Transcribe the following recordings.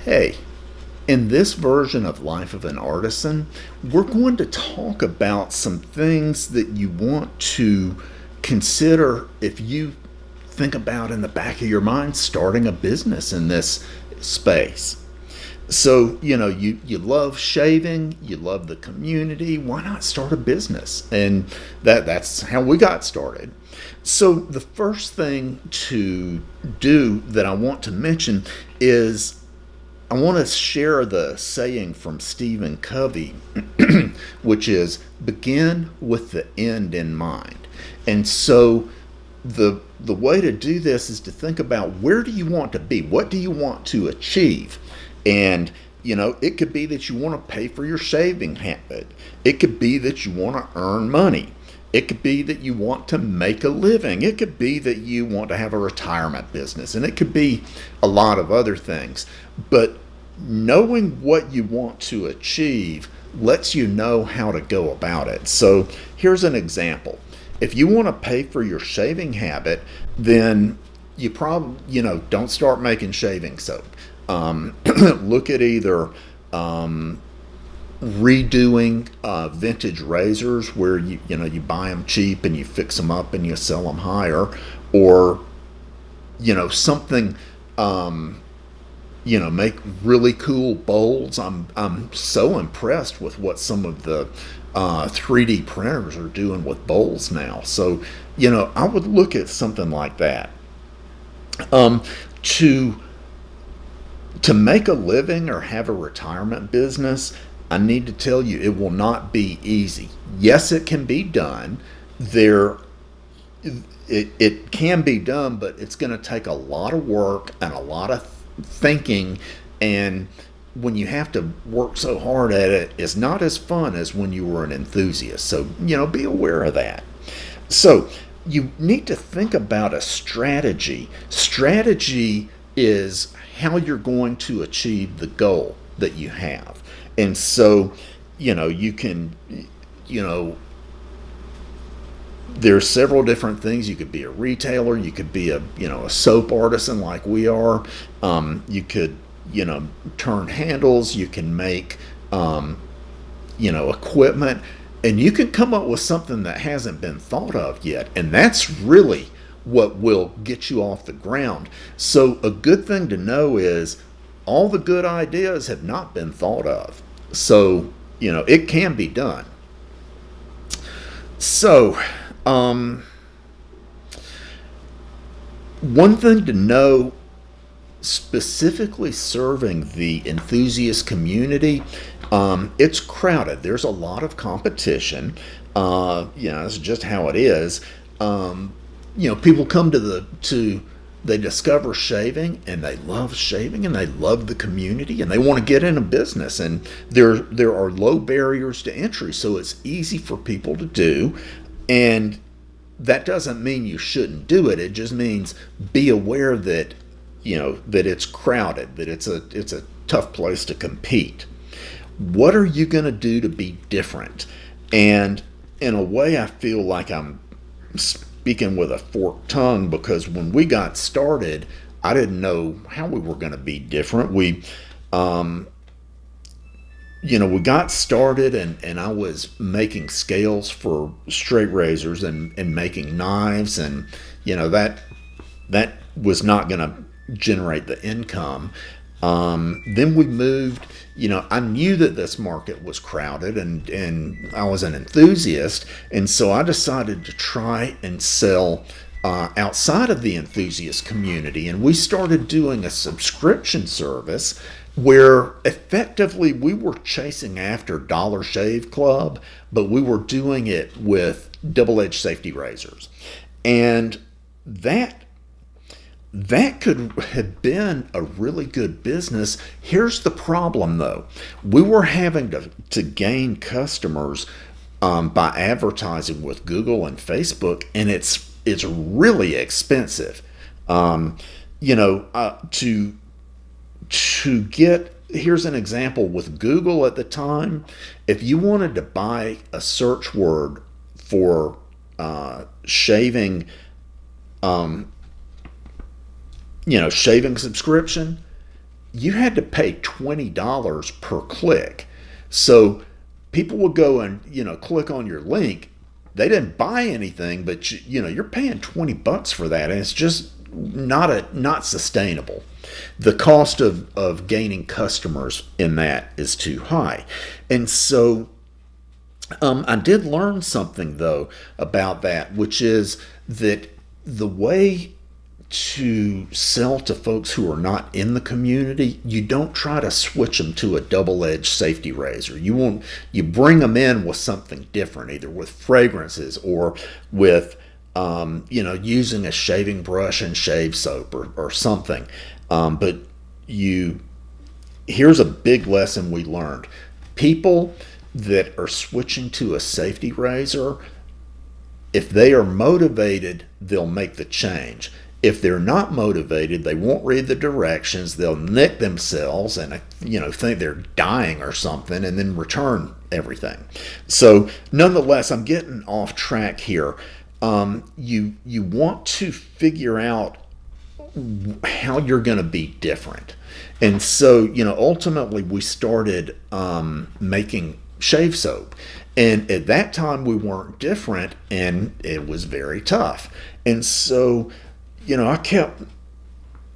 Hey, in this version of Life of an Artisan, we're going to talk about some things that you want to consider if you think about in the back of your mind starting a business in this space. So, you love shaving, you love the community, why not start a business? And that's how we got started. So, the first thing to do that I want to mention is I want to share the saying from Stephen Covey, which is begin with the end in mind. And so the way to do this is to think about where do you want to be? What do you want to achieve? And it could be that you want to pay for your shaving habit. It could be that you want to earn money. It could be that you want to make a living. It could be that you want to have a retirement business. And it could be a lot of other things. But knowing what you want to achieve lets you know how to go about it. So here's an example. If you want to pay for your shaving habit, then you probably, don't start making shaving soap. Look at either redoing vintage razors where you buy them cheap and you fix them up and you sell them higher, or something make really cool bowls. I'm so impressed with what some of the 3D printers are doing with bowls now. So I would look at something like that. To make a living or have a retirement business, I need to tell you, it will not be easy. Yes, it can be done. It can be done, but it's going to take a lot of work and a lot of thinking. And when you have to work so hard at it, it's not as fun as when you were an enthusiast. So, be aware of that. So, you need to think about a strategy. Strategy is how you're going to achieve the goal that you have. And so, you can, there's several different things. You could be a retailer. You could be a soap artisan like we are. You could, turn handles. You can make, equipment. And you can come up with something that hasn't been thought of yet. And that's really what will get you off the ground. So a good thing to know is all the good ideas have not been thought of. So, it can be done. So, one thing to know, specifically serving the enthusiast community, it's crowded. There's a lot of competition. It's just how it is. People come they discover shaving and they love shaving and they love the community and they want to get in a business, and there are low barriers to entry, so it's easy for people to do. And that doesn't mean you shouldn't do it. It just means be aware that that it's crowded, that it's a tough place to compete. What are you going to do to be different? And in a way, I feel like I'm speaking with a forked tongue, because when we got started, I didn't know how we were going to be different. We got started, and I was making scales for straight razors and making knives, and that was not going to generate the income. Then we moved. I knew that this market was crowded, and I was an enthusiast, and so I decided to try and sell outside of the enthusiast community, and we started doing a subscription service where effectively we were chasing after Dollar Shave Club, but we were doing it with double-edged safety razors. And that could have been a really good business. Here's the problem, though. We were having to gain customers by advertising with Google and Facebook, and it's really expensive. To get, here's an example with Google at the time. If you wanted to buy a search word for shaving, shaving subscription, you had to pay $20 per click. So people would go and, click on your link. They didn't buy anything, but you're paying $20 for that, and it's just not sustainable. The cost of gaining customers in that is too high. And so I did learn something though about that, which is that the way to sell to folks who are not in the community, you don't try to switch them to a double-edged safety razor. You bring them in with something different, either with fragrances or with using a shaving brush and shave soap or something. But here's a big lesson we learned. People that are switching to a safety razor, if they are motivated, they'll make the change. If they're not motivated, they won't read the directions. They'll nick themselves and think they're dying or something, and then return everything. So, nonetheless, I'm getting off track here. You want to figure out how you're going to be different, and so ultimately we started making shave soap, and at that time we weren't different, and it was very tough, and so. I kept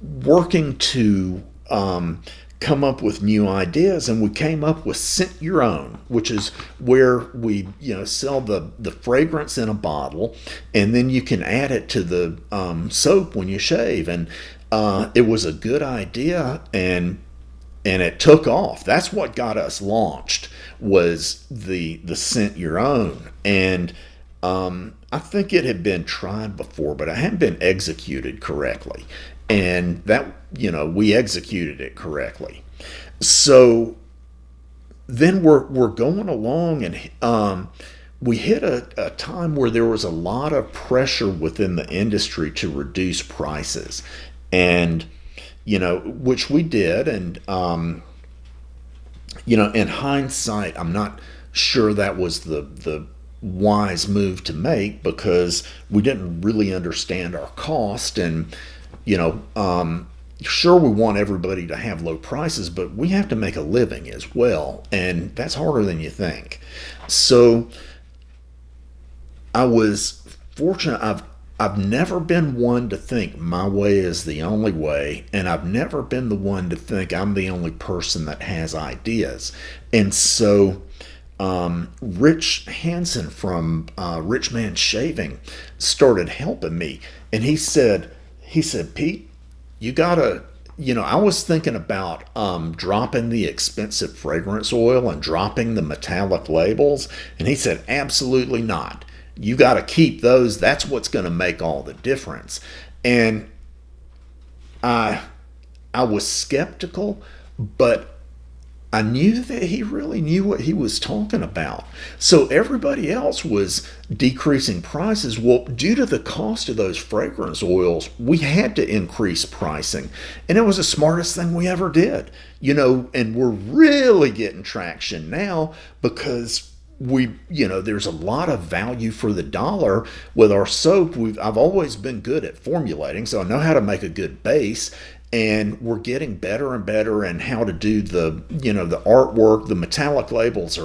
working to come up with new ideas, and we came up with Scent Your Own, which is where we sell the fragrance in a bottle, and then you can add it to the soap when you shave. And it was a good idea, and it took off. That's what got us launched, was the Scent Your Own. And I think it had been tried before, but it hadn't been executed correctly. And that, we executed it correctly. So then we're going along, and we hit a time where there was a lot of pressure within the industry to reduce prices. And, which we did. And, in hindsight, I'm not sure that was the wise move to make, because we didn't really understand our cost. And sure, we want everybody to have low prices, but we have to make a living as well, and that's harder than you think. So I was fortunate. I've never been one to think my way is the only way, and I've never been the one to think I'm the only person that has ideas. And so Rich Hansen from Rich Man Shaving started helping me, and he said, Pete, you gotta, I was thinking about dropping the expensive fragrance oil and dropping the metallic labels, and he said, absolutely not. You got to keep those. That's what's going to make all the difference. And I was skeptical, but I knew that he really knew what he was talking about. So everybody else was decreasing prices. Well, due to the cost of those fragrance oils, we had to increase pricing. And it was the smartest thing we ever did. And we're really getting traction now, because there's a lot of value for the dollar with our soap. I've always been good at formulating, so I know how to make a good base. And we're getting better and better in how to do the artwork. The metallic labels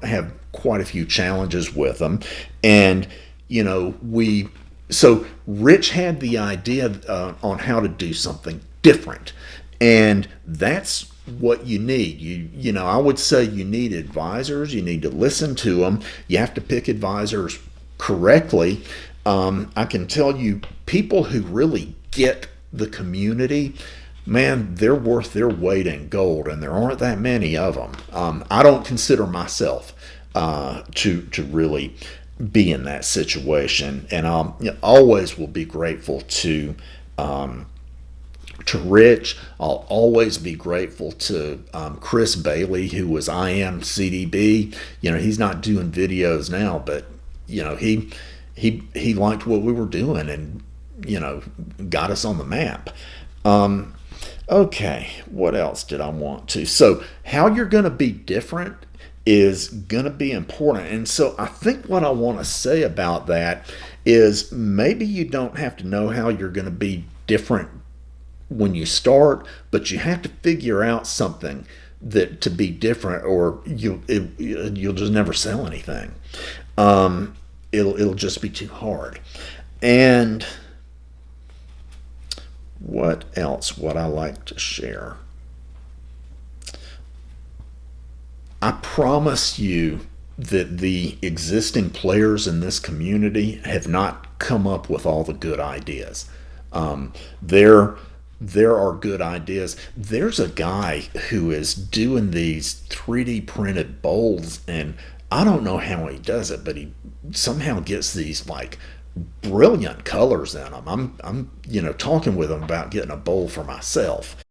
have quite a few challenges with them. And, so Rich had the idea on how to do something different. And that's what you need. I would say you need advisors. You need to listen to them. You have to pick advisors correctly. I can tell you, people who really get the community, man, they're worth their weight in gold, and there aren't that many of them. I don't consider myself to really be in that situation, and I always will be grateful to Rich. I'll always be grateful to Chris Bailey, who was IMCDB. He's not doing videos now, but he liked what we were doing, and got us on the map. Okay, what else did I want to? So how you're going to be different is going to be important. And so I think what I want to say about that is, maybe you don't have to know how you're going to be different when you start, but you have to figure out something that to be different, or you'll just never sell anything. It'll just be too hard. And what else would I like to share? I promise you that the existing players in this community have not come up with all the good ideas. There are good ideas. There's a guy who is doing these 3D printed bowls, and I don't know how he does it, but he somehow gets these like brilliant colors in them. I'm talking with him about getting a bowl for myself.